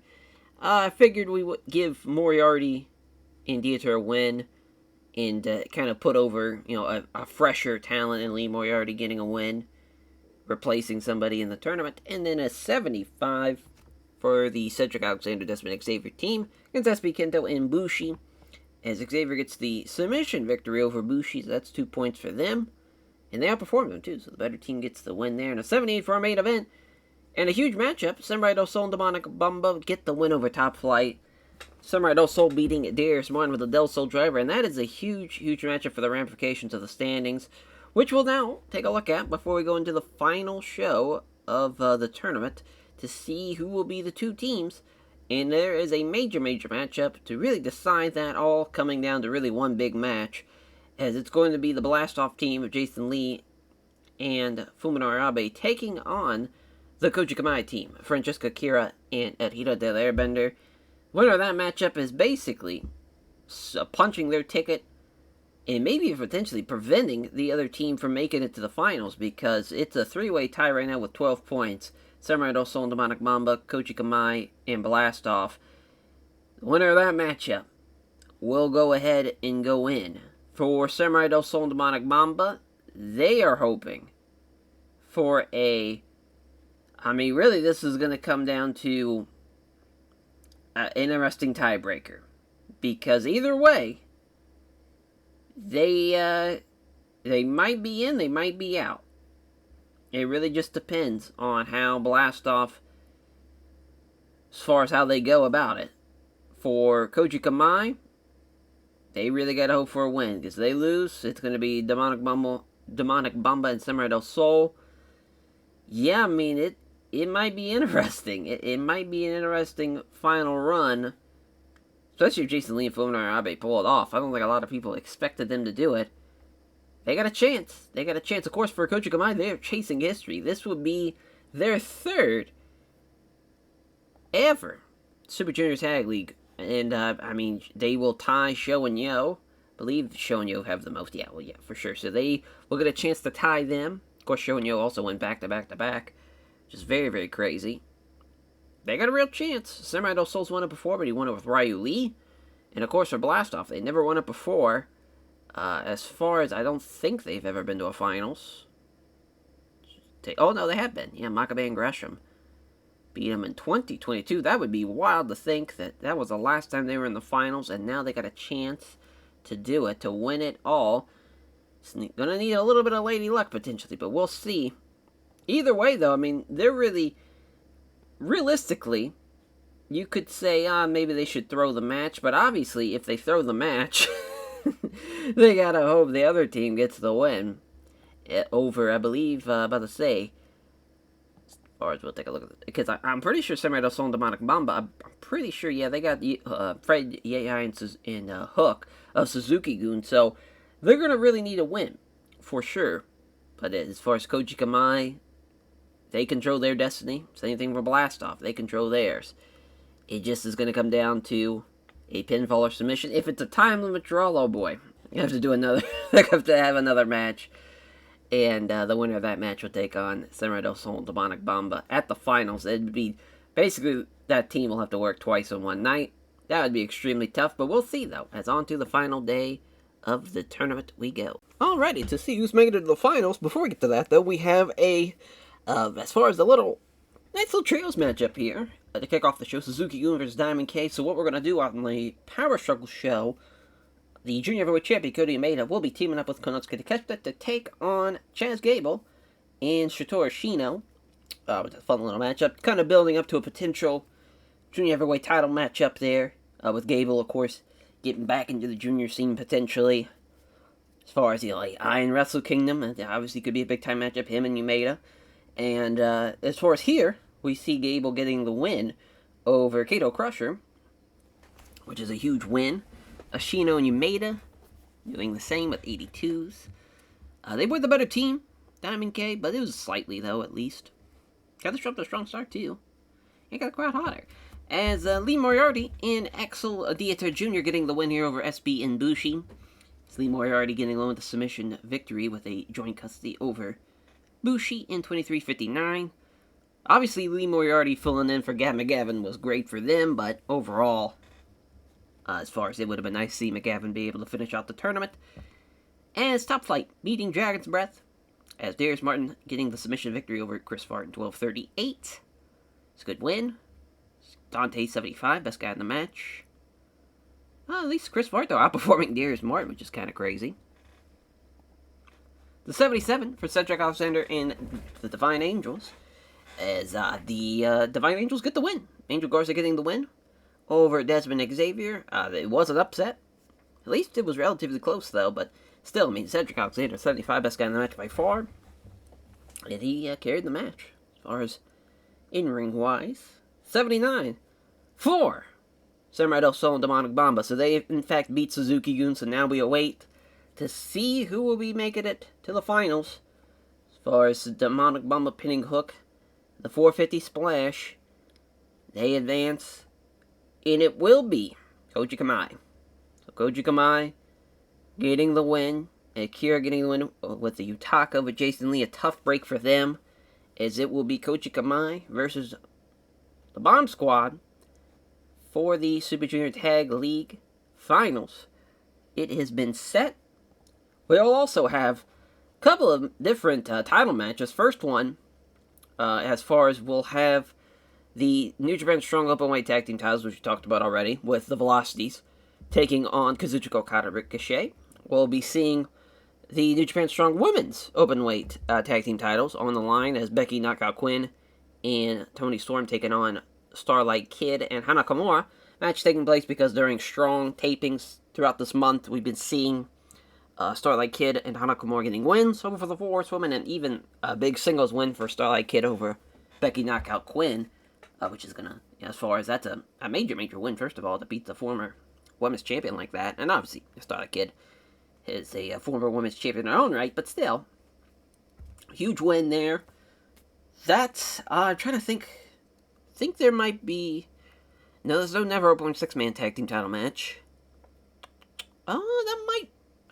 S1: I figured we would give Moriarty and Dieter a win and kind of put over, a fresher talent in Lee Moriarty getting a win, replacing somebody in the tournament. And then a 75 for the Cedric Alexander Desmond Xavier team against SB Kento and Bushi, as Xavier gets the submission victory over Bushi, so that's 2 points for them. And they outperformed them, too, so the better team gets the win there. And a 78 for our main event. And a huge matchup. Samurai del Sol and Demonic Bamba get the win over Top Flight. Samurai del Sol beating Darius Martin with the Del Sol driver. And that is a huge, huge matchup for the ramifications of the standings, which we'll now take a look at before we go into the final show of the tournament to see who will be the 2 teams. And there is a major, major matchup to really decide that, all coming down to really one big match, as it's going to be the Blast-Off team of Jason Lee and Fuminori Abe taking on the Koji Kamai team, Francesca Kira and El Hero del Airbender. Winner of that matchup is basically punching their ticket and maybe potentially preventing the other team from making it to the finals, because it's a 3-way tie right now with 12 points. Samurai del Sol and Demonic Mamba, Koji Kamai, and Blast-Off. The winner of that matchup will go ahead and go in. For Samurai del Sol and Demonic Mamba, they are hoping for really this is going to come down to an interesting tiebreaker. Because either way, they might be in, they might be out. It really just depends on how Blast-Off, as far as how they go about it. For Koji Kamai, they really got to hope for a win, because they lose, it's going to be Demonic Bamba and Samurai del Sol. Yeah, it might be interesting. It might be an interesting final run, especially if Jason Lee and Fuminori Abe pull it off. I don't think a lot of people expected them to do it. They got a chance. Of course, for Koji Kamai, they're chasing history. This would be their 3rd ever Super Junior Tag League. And, they will tie Sho and Yo. I believe Sho and Yo have the most. Yeah, for sure. So they will get a chance to tie them. Of course, Sho and Yo also went back-to-back-to-back. which is very, very crazy. They got a real chance. Samurai Del Sol's won it before, but he won it with Ryu Lee. And of course, for Blastoff, they never won it before. As far as I don't think they've ever been to a finals. Oh, no, they have been. Yeah, Makabe and Gresham beat them in 2022. That would be wild to think that was the last time they were in the finals, and now they got a chance to do it, to win it all. It's gonna need a little bit of lady luck, potentially, but we'll see. Either way, though, I mean, they're really... Realistically, you could say, maybe they should throw the match, but obviously, if they throw the match, they gotta hope the other team gets the win. Over, I believe, about to say, as far as we'll take a look at it, because I'm pretty sure Samurai Del Sol and Demonic Mamba, I'm pretty sure, yeah, they got Fred, Yei, and Hook of Suzuki-gun, so they're gonna really need a win, for sure. But as far as Koji Kamai, they control their destiny. Same thing for Blastoff. They control theirs. It just is going to come down to a pinfall or submission. If it's a time limit draw, oh boy. You have to do another. They have to have another match. And the winner of that match will take on Samurai Del Sol and Demonic Bamba at the finals. It'd be basically that team will have to work twice in one night. That would be extremely tough, but we'll see though. As on to the final day of the tournament we go. Alrighty, to see who's making it to the finals. Before we get to that though, we have a as far as the nice little trios matchup here to kick off the show, Suzuki-gun versus Diamond K. So what we're going to do on the Power Struggle show, the Junior Heavyweight Champion Kota Umeda will be teaming up with Konosuke Takeshita to take on Chaz Gable and Shotaro Ashino. With a fun little matchup, kind of building up to a potential Junior Heavyweight title matchup there, with Gable, of course, getting back into the junior scene potentially. As far as, like Iron Wrestle Kingdom, obviously could be a big-time matchup, him and Umeda. And as far as here, we see Gable getting the win over Kato Crusher, which is a huge win. Ashino and Umeda doing the same with 82s. They were the better team, Diamond K, but it was slightly, though, at least. Got the show up to a strong start, too. And got the crowd hotter. As Lee Moriarty and Axel Dieter Jr. getting the win here over SB and Bushi. It's Lee Moriarty getting along with the submission victory with a joint custody over Bushi in 23:59. Obviously, Lee Moriarty filling in for Gavin McGavin was great for them, but overall, as far as it would have been nice to see McGavin be able to finish out the tournament. As Top Flight beating Dragon's Breath, as Darius Martin getting the submission victory over Chris Fart in 12:38. It's a good win. Dante 75, best guy in the match. Well, at least Chris Fart, though, outperforming Darius Martin, which is kind of crazy. The 77 for Cedric Alexander and the Divine Angels, as the Divine Angels get the win. Angel Garza getting the win over Desmond Xavier. It was an upset. At least it was relatively close, though, but still, I mean, Cedric Alexander, 75, best guy in the match by far. And he carried the match, as far as in-ring wise. 79 for Samurai Del Sol and Demonic Bamba. So they, in fact, beat Suzuki-gun, so now we await to see who will be making it to the finals. As far as the Demonic Bamba pinning Hook, the 450 splash, they advance, and it will be Koji Kamai. So Koji Kamai getting the win, and Akira getting the win with the Utaka with Jason Lee. A tough break for them, as it will be Koji Kamai versus the Bomb Squad for the Super Junior Tag League Finals. It has been set. We'll also have a couple of different title matches. First one, as far as we'll have the New Japan Strong Openweight Tag Team titles, which we talked about already, with the Velocities taking on Kazuchika Okada, Ricochet. We'll be seeing the New Japan Strong Women's Openweight Tag Team titles on the line, as Becky Knockout Quinn and Toni Storm taking on Starlight Kid and Hana Kimura. Match taking place because during Strong tapings throughout this month, we've been seeing Starlight Kid and Hana Kimura getting wins over for the Four Horsewomen, and even a big singles win for Starlight Kid over Becky Knockout Quinn, which is gonna, as far as that's a major win, first of all, to beat the former women's champion like that. And obviously, Starlight Kid is a former women's champion in her own right, but still, huge win there. That's, I'm trying to think there might be, no, there's no Never Open 6-man tag team title match. Oh, that might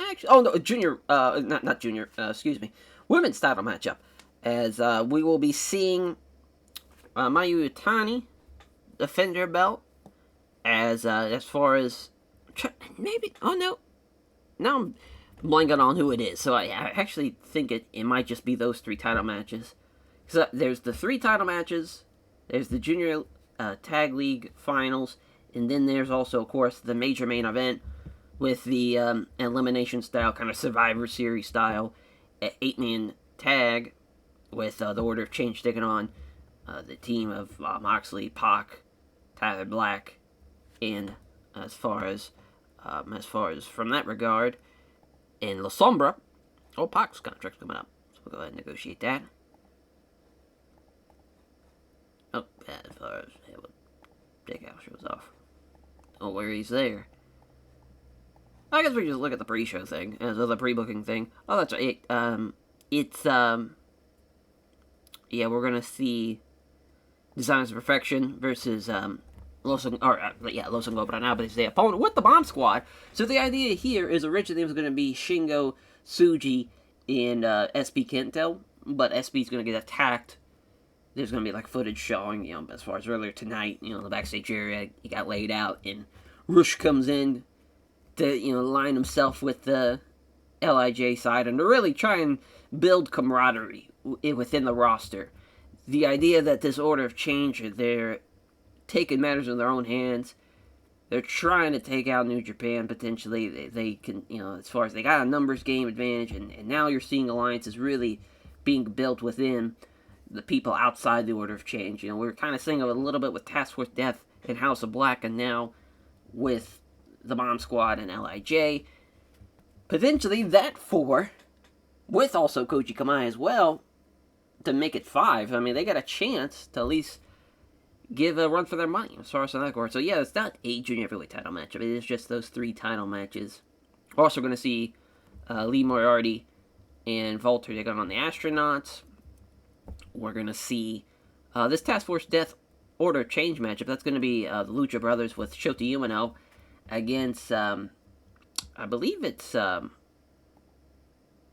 S1: actually, oh no, junior, not junior, excuse me, women's title matchup, as we will be seeing Mayu Utani defend her belt. As far as maybe, oh no, now I'm blanking on who it is. So I actually think it might just be those 3 title matches. So there's the 3 title matches. There's the Junior Tag League Finals, and then there's also, of course, the major main event with the elimination style, kind of Survivor Series style, 8-man tag with the Order of Change taking on the team of Moxley, Pac, Tyler Black, and as far as from that regard, in La Sombra, Pac's contract's coming up, so we'll go ahead and negotiate that. Oh, as far as Dick House shows off. Oh, where he's there. I guess we just look at the pre-show thing, as well as the pre-booking thing. Oh, that's right. Yeah, we're gonna see Designs of Perfection versus Los Angeles now, but it's the opponent with the Bomb Squad. So the idea here is originally it was gonna be Shingo, Tsuji, and SB Kento, but SB's gonna get attacked. There's going to be, like, footage showing, as far as earlier tonight, the backstage area, he got laid out, and Rush comes in to, line himself with the LIJ side, and to really try and build camaraderie within the roster. The idea that this Order of Change, they're taking matters in their own hands, they're trying to take out New Japan, potentially, they can, as far as they got a numbers game advantage, and now you're seeing alliances really being built within the people outside the Order of Change. We were kind of seeing it a little bit with Task Force Death and House of Black, and now with the Bomb Squad and LIJ. Potentially that 4, with also Koji Kamai as well, to make it 5. I mean, they got a chance to at least give a run for their money as far as that goes. So yeah, it's not a junior heavyweight title match. I mean, it's just those 3 title matches. We're also going to see Lee Moriarty and Volter taking on the Astronauts. We're going to see this Task Force Death Order Change matchup. That's going to be the Lucha Brothers with Shota Umino against, I believe it's, I'm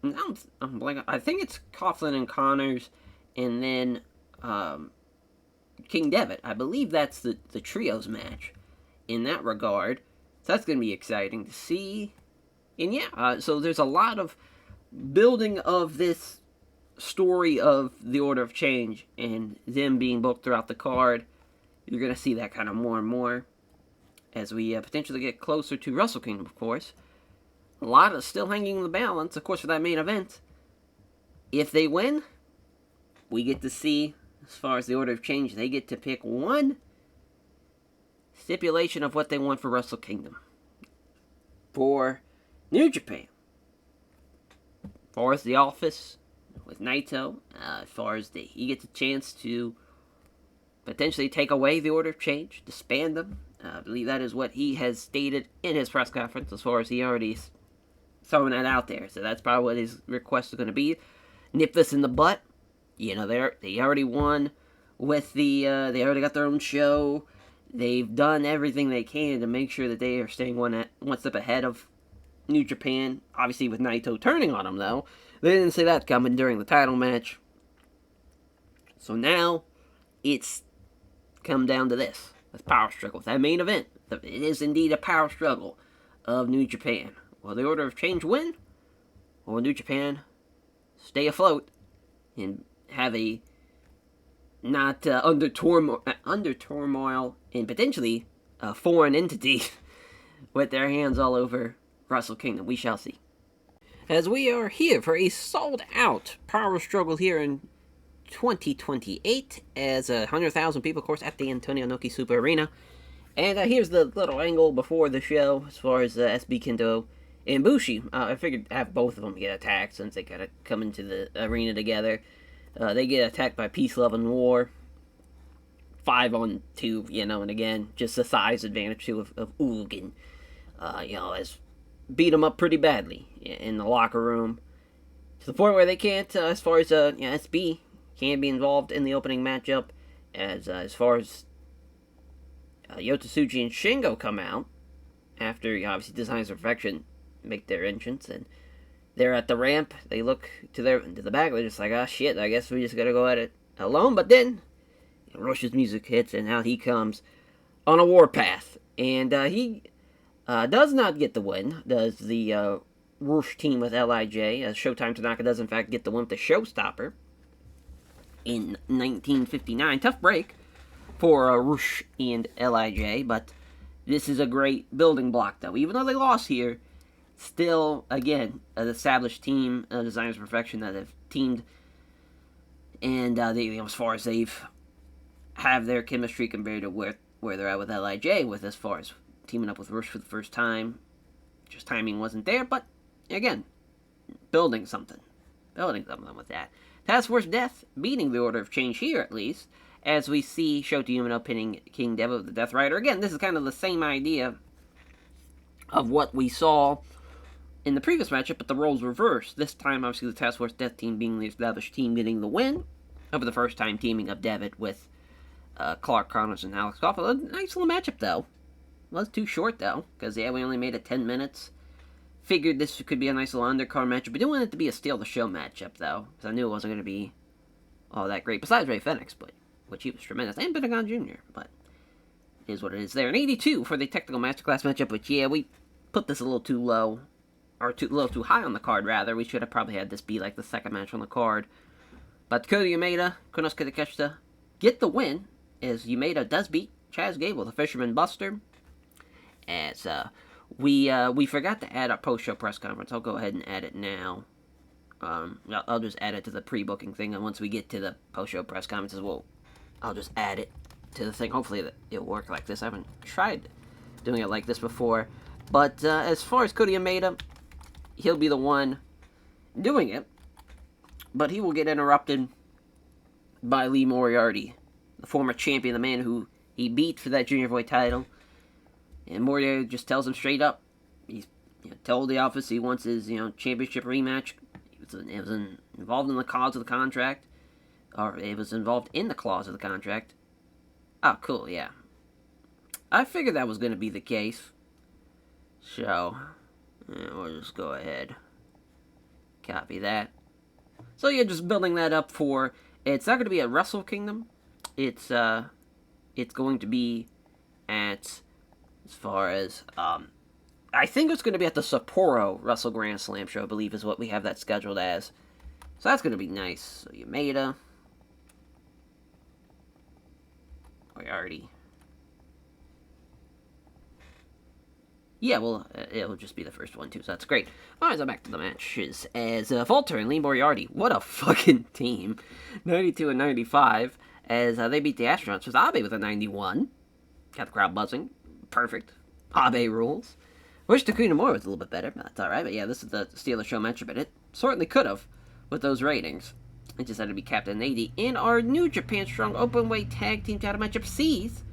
S1: blanking. I think it's Coughlin and Connors, and then King Devitt. I believe that's the trios match in that regard. So that's going to be exciting to see. And yeah, so there's a lot of building of this story of the Order of Change and them being booked throughout the card. You're going to see that kind of more and more as we potentially get closer to Wrestle Kingdom, of course. A lot of still hanging in the balance, of course, for that main event. If they win, we get to see, as far as the Order of Change, they get to pick one stipulation of what they want for Wrestle Kingdom. For New Japan, as far as the office with Naito, as far as he gets a chance to potentially take away the Order of Change, disband them. I believe that is what he has stated in his press conference, as far as he already throwing that out there. So that's probably what his request is going to be. Nip this in the butt. They already won with the, they already got their own show. They've done everything they can to make sure that they are staying one step ahead of New Japan. Obviously, with Naito turning on them, though. They didn't see that coming during the title match. So now, it's come down to this. This power struggle. That main event. It is indeed a power struggle of New Japan. Will the Order of Change win? Or will New Japan stay afloat and have a not under turmoil and potentially a foreign entity with their hands all over Wrestle Kingdom? We shall see. As we are here for a sold-out power struggle here in 2028, as 100,000 people, of course, at the Antonio Inoki Super Arena. And here's the little angle before the show, as far as SB Kendo and Bushi. I figured have both of them get attacked, since they kind of come into the arena together. They get attacked by Peace, Love, and War. 5-on-2, and again, just the size advantage, too, of Oog, and, has beat them up pretty badly in the locker room, to the point where they can't, as far as, SB can't be involved in the opening matchup, as far as Yota Tsuji and Shingo come out, after, obviously, Designs of Perfection make their entrance, and they're at the ramp. They look to the back, they're just like, shit, I guess we just gotta go at it alone. But then, Rush's music hits, and out he comes on a warpath. And he does not get the win, does the Rush team with LIJ, as Showtime Tanaka does in fact get the win with the Showstopper in 1959. Tough break for Rush and LIJ, but this is a great building block, though. Even though they lost here, still, again, an established team, designers of perfection that have teamed, and as far as they've have their chemistry compared to where they're at with LIJ, with as far as teaming up with Rush for the first time, just timing wasn't there, but again, building something with that. Task Force Death beating the Order of Change here, at least, as we see Shota Umino pinning King Deva with the Death Rider. Again, this is kind of the same idea of what we saw in the previous matchup, but the roles reversed. This time, obviously, the Task Force Death team being the established team getting the win, over the first time teaming up Devitt with Clark Connors and Alex Coughlin. A nice little matchup, though. It was too short, though, because, yeah, we only made it 10 minutes. Figured this could be a nice little undercard matchup, but didn't want it to be a steal the show matchup, though, because I knew it wasn't going to be all that great, besides Ray Fenix, which he was tremendous, and Pentagon Jr., but it is what it is there. An 82 for the Technical Masterclass matchup, which, yeah, we put this a little too low, or a little too high on the card, rather. We should have probably had this be, like, the second match on the card. But Kota Umeda, Konosuke Takeshita get the win, as Umeda does beat Chaz Gable, the Fisherman Buster, as, we forgot to add our post-show press conference. I'll go ahead and add it now. I'll just add it to the pre-booking thing, and once we get to the post-show press conferences, I'll just add it to the thing. Hopefully it'll work like this. I haven't tried doing it like this before. But as far as Kota Umeda, he'll be the one doing it, but he will get interrupted by Lee Moriarty, the former champion, the man who he beat for that Junior Heavyweight title. And Moriarty just tells him straight up, he's told the office he wants his championship rematch. It was involved in the cause of the contract, or it was involved in the clause of the contract. Oh, cool, yeah. I figured that was going to be the case. So, we'll just go ahead. Copy that. So yeah, just building that up for, it's not going to be at Wrestle Kingdom. It's going to be at, as far as, I think it's going to be at the Sapporo Wrestle Grand Slam show, I believe is what we have that scheduled as. So that's going to be nice. So Umeda. Moriarty. Yeah, well, it'll just be the first one, too, so that's great. Alright, so back to the matches. As Volter and Lee Moriarty, what a fucking team. 92 and 95, as they beat the Astronauts with Abe with a 91. Got the crowd buzzing. Perfect. Abe rules. Wish Takuna Moore was a little bit better, but that's alright. But yeah, this is the Steelers show matchup, and it certainly could have with those ratings. It just had to be capped at 80. In our New Japan Strong Openweight Tag Team title matchup, sees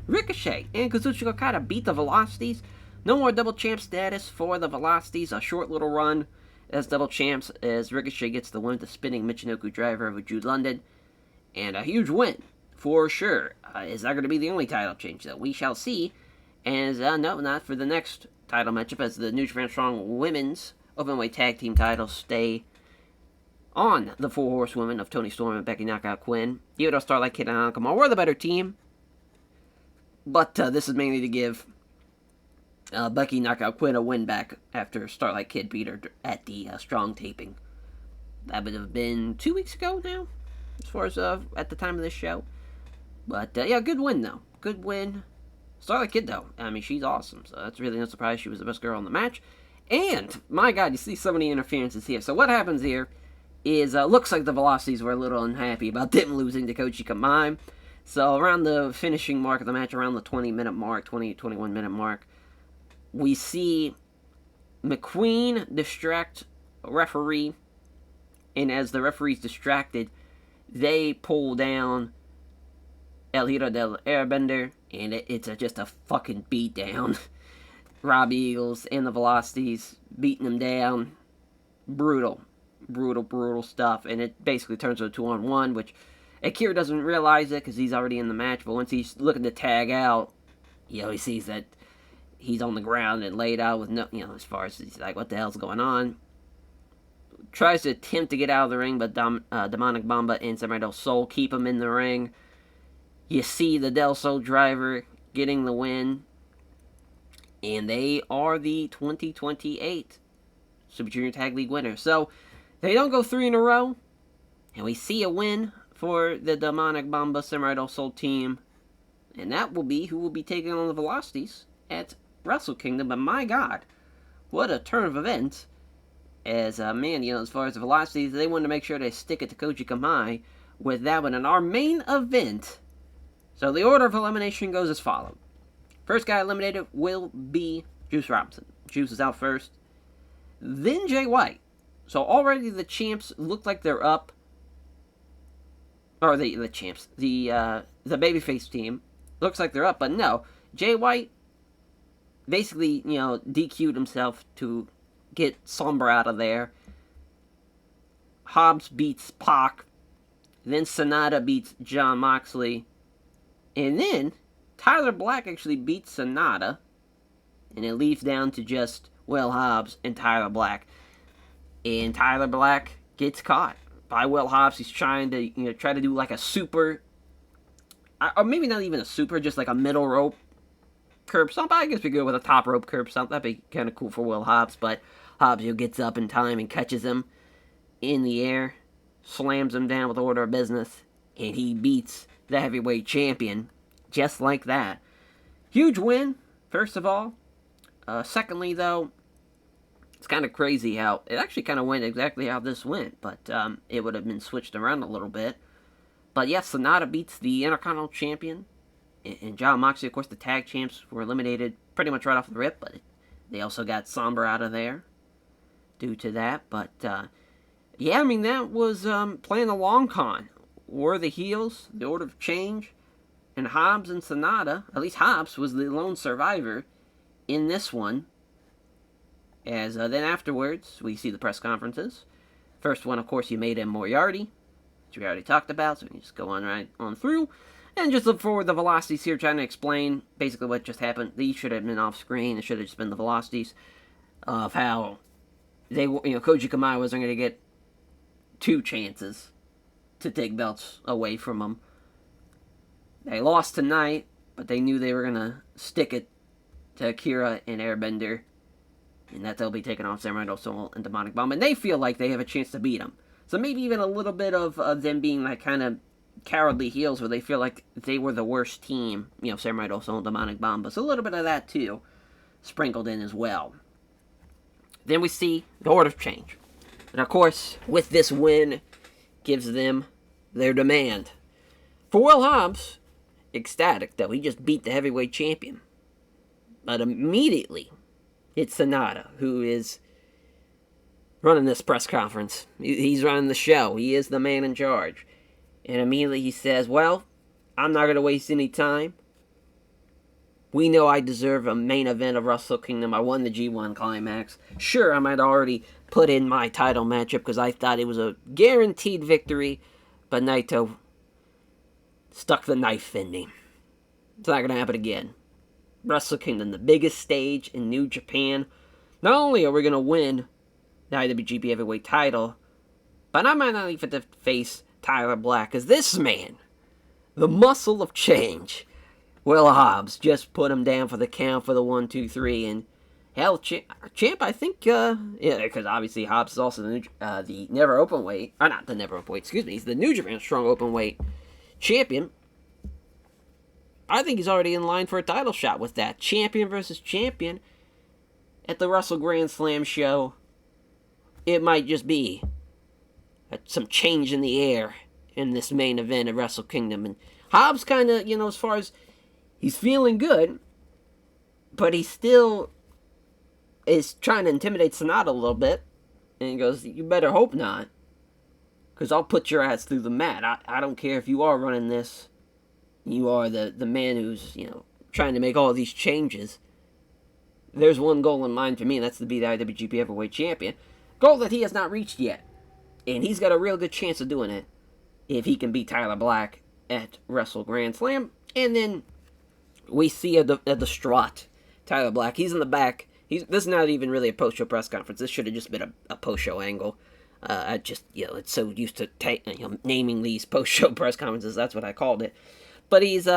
S1: Ricochet and Kazuchika Okada beat the Velocities. No more double champ status for the Velocities. A short little run as double champs as Ricochet gets the win with the spinning Michinoku driver over Jude London. And a huge win for sure. Is that going to be the only title change that we shall see? As, no, not for the next title matchup, as the New Japan Strong Women's Openweight Tag Team titles stay on the Four Horsewomen of Toni Storm and Becky Knockout Quinn. Even though Starlight Kid and Nakamura were the better team. But this is mainly to give Becky Knockout Quinn a win back after Starlight Kid beat her at the Strong taping. That would have been 2 weeks ago now, as far as at the time of this show. But yeah, good win though. Good win. Starlight Kid though, I mean, she's awesome, so that's really no surprise she was the best girl in the match. And, my god, you see so many interferences here. So what happens here is, looks like the Velocities were a little unhappy about them losing to Koji Kamai. So around the finishing mark of the match, around the 20-minute mark, 21-minute mark, we see McQueen distract a referee, and as the referee's distracted, they pull down El Hero del Airbender, and it's just a fucking beatdown. Robbie Eagles and the Velocities beating them down. Brutal stuff, and it basically turns to a 2-on-1, which Akira doesn't realize it because he's already in the match, but once he's looking to tag out, he sees that he's on the ground and laid out with no, as far as he's like, what the hell's going on? Tries to attempt to get out of the ring, but Demonic Bomba and Samurai del Sol keep him in the ring. You see the Del Sol driver getting the win, and they are the 2028 Super Junior Tag League winner. So they don't go 3 in a row, and we see a win for the Demonic Bomba Samurai Del Sol team, and that will be who will be taking on the Velocities at Wrestle Kingdom. But my God, what a turn of events! As man, as far as the Velocities, they wanted to make sure they stick it to Koji Kamai with that one. And our main event, so the order of elimination goes as follows. First guy eliminated will be Juice Robinson. Juice is out first. Then Jay White. So already the champs look like they're up. Or the champs. The babyface team looks like they're up. But no. Jay White basically, DQ'd himself to get Sombra out of there. Hobbs beats Pac. Then Sonata beats Jon Moxley. And then Tyler Black actually beats Sonata, and it leaves down to just Will Hobbs and Tyler Black. And Tyler Black gets caught by Will Hobbs. He's trying to try to do like a super, or maybe not even a super, just like a middle rope curb stomp. I guess we go with a top rope curb stomp. That'd be kind of cool for Will Hobbs. But Hobbs gets up in time and catches him in the air, slams him down with order of business, and he beats the heavyweight champion. Just like that. Huge win, first of all. Secondly, though, it's kind of crazy how it actually kind of went exactly how this went, but it would have been switched around a little bit. But yes, Sonata beats the Intercontinental Champion, and Jon Moxley, of course, the tag champs were eliminated pretty much right off the rip, but they also got Sombra out of there due to that. But yeah, I mean, that was playing a long con. Were the heels, the order of change, and Hobbs and Sonata, at least Hobbs was the lone survivor in this one. As then afterwards, we see the press conferences. First one, of course, you made him Moriarty, which we already talked about, so we can just go on right on through. And just look forward the Velocities here, trying to explain basically what just happened. These should have been off screen. It should have just been the Velocities of how they, Koji Kamai wasn't going to get 2 chances to take belts away from them. They lost tonight, but they knew they were going to stick it to Akira and Airbender, and that they'll be taking off Samurai Del Sol and Demonic Bomb, and they feel like they have a chance to beat them. So maybe even a little bit of them being like kind of cowardly heels, where they feel like they were the worst team, Samurai Del Sol and Demonic Bomb. So a little bit of that too, sprinkled in as well. Then we see the Order of Change. And of course, with this win, gives them their demand. For Will Hobbs, ecstatic though, he just beat the heavyweight champion. But immediately, it's Sonata who is running this press conference. He's running the show. He is the man in charge. And immediately he says, well, I'm not going to waste any time. We know I deserve a main event of Wrestle Kingdom. I won the G1 Climax. Sure, I might already put in my title matchup because I thought it was a guaranteed victory. But Naito stuck the knife in me. It's not going to happen again. Wrestle Kingdom, the biggest stage in New Japan. Not only are we going to win the IWGP Heavyweight title, but I might not even have to face Tyler Black, because this man, the muscle of change, Will Hobbs, just put him down for the count for the 1, 2, 3, and hell, champ, I think, yeah, because obviously Hobbs is also the never open weight, or not the never open weight, excuse me, he's the New Japan Strong Open Weight champion. I think he's already in line for a title shot with that. Champion versus champion at the Wrestle Grand Slam show. It might just be some change in the air in this main event of Wrestle Kingdom. And Hobbs kind of, as far as he's feeling good, but he still is trying to intimidate Sonata a little bit. And he goes, you better hope not, because I'll put your ass through the mat. I don't care if you are running this. You are the man who's, trying to make all these changes. There's one goal in mind for me, and that's to be the IWGP Heavyweight Champion. Goal that he has not reached yet. And he's got a real good chance of doing it if he can beat Tyler Black at Wrestle Grand Slam. And then we see a distraught Tyler Black. He's in the back. This is not even really a post-show press conference. This should have just been a post-show angle. I just, it's so used to naming these post-show press conferences. That's what I called it. But he's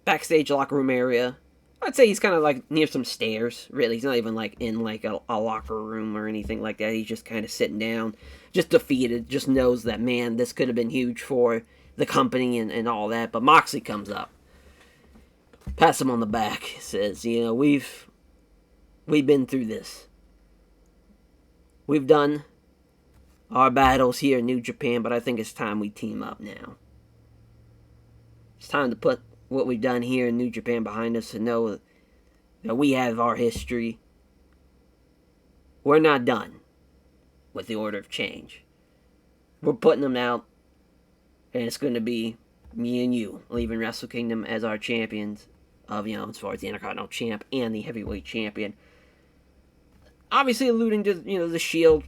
S1: backstage locker room area. I'd say he's kind of like near some stairs. Really, he's not even like in like a locker room or anything like that. He's just kind of sitting down, just defeated. Just knows that, man, this could have been huge for the company and all that. But Moxley comes up, pats him on the back, says, you know, we've been through this. We've done our battles here in New Japan, but I think it's time we team up now. It's time to put what we've done here in New Japan behind us and know that we have our history. We're not done with the Order of Change. We're putting them out, and it's going to be me and you leaving Wrestle Kingdom as our champions of, you know, as far as the Intercontinental Champ and the Heavyweight Champion. Obviously alluding to, you know, the Shield.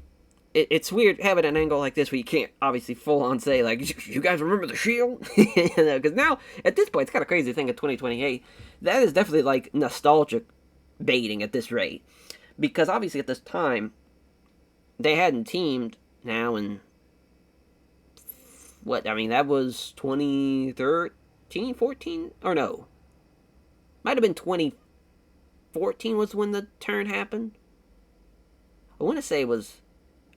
S1: It's weird having an angle like this where you can't obviously full on say, like, you guys remember the Shield? Because now, at this point, it's kind of crazy to think of 2028. That is definitely, like, nostalgic baiting at this rate. Because obviously at this time, they hadn't teamed now in, that was 2013, 14? Or no. Might have been 2014 was when the turn happened. I want to say it was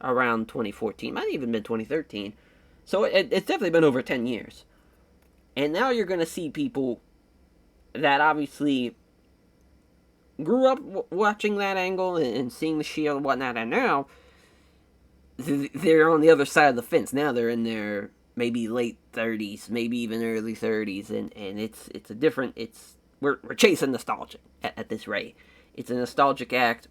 S1: around 2014. Might have even been 2013. So it's definitely been over 10 years. And now you're going to see people that obviously grew up watching that angle and seeing the Shield and whatnot. And now they're on the other side of the fence. Now they're in their maybe late 30s, maybe even early 30s. And it's a different... We're chasing nostalgia at this rate. It's a nostalgic act.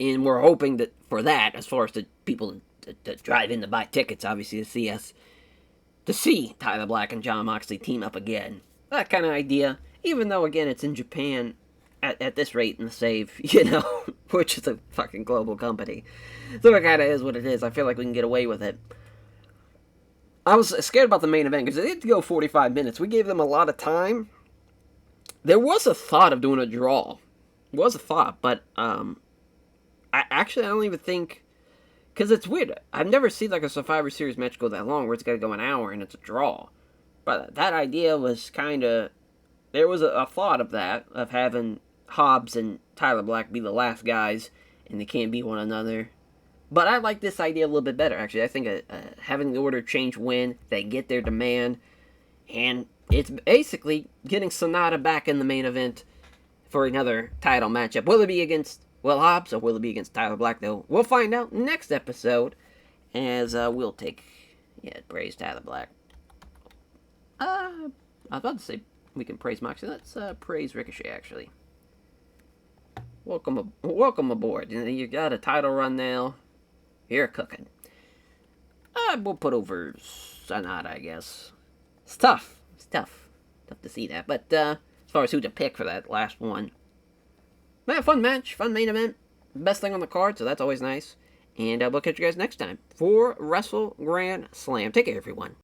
S1: And we're hoping that for that, as far as the people to drive in to buy tickets, obviously, to see Tyler Black and Jon Moxley team up again. That kind of idea. Even though, again, it's in Japan at this rate in the save, you know, which is a fucking global company. So it kind of is what it is. I feel like we can get away with it. I was scared about the main event because they had to go 45 minutes. We gave them a lot of time. There was a thought of doing a draw. Was a thought, but, I don't even think, because it's weird. I've never seen like a Survivor Series match go that long where it's got to go an hour and it's a draw. But that idea was kind of, there was a thought of that, of having Hobbs and Tyler Black be the last guys and they can't beat one another. But I like this idea a little bit better, actually. I think having the Order change win, they get their demand, and it's basically getting Sonata back in the main event for another title matchup. Will it be against Will Hobbs, or will it be against Tyler Black, though? We'll find out next episode, as we'll praise Tyler Black. I was about to say we can praise Moxley. Let's praise Ricochet, actually. Welcome aboard. You got a title run now. You're cooking. We'll put over Sonata, I guess. It's tough. Tough to see that. But as far as who to pick for that last one, man, fun match, fun main event, best thing on the card, so that's always nice. And we'll catch you guys next time for Wrestle Grand Slam. Take care, everyone.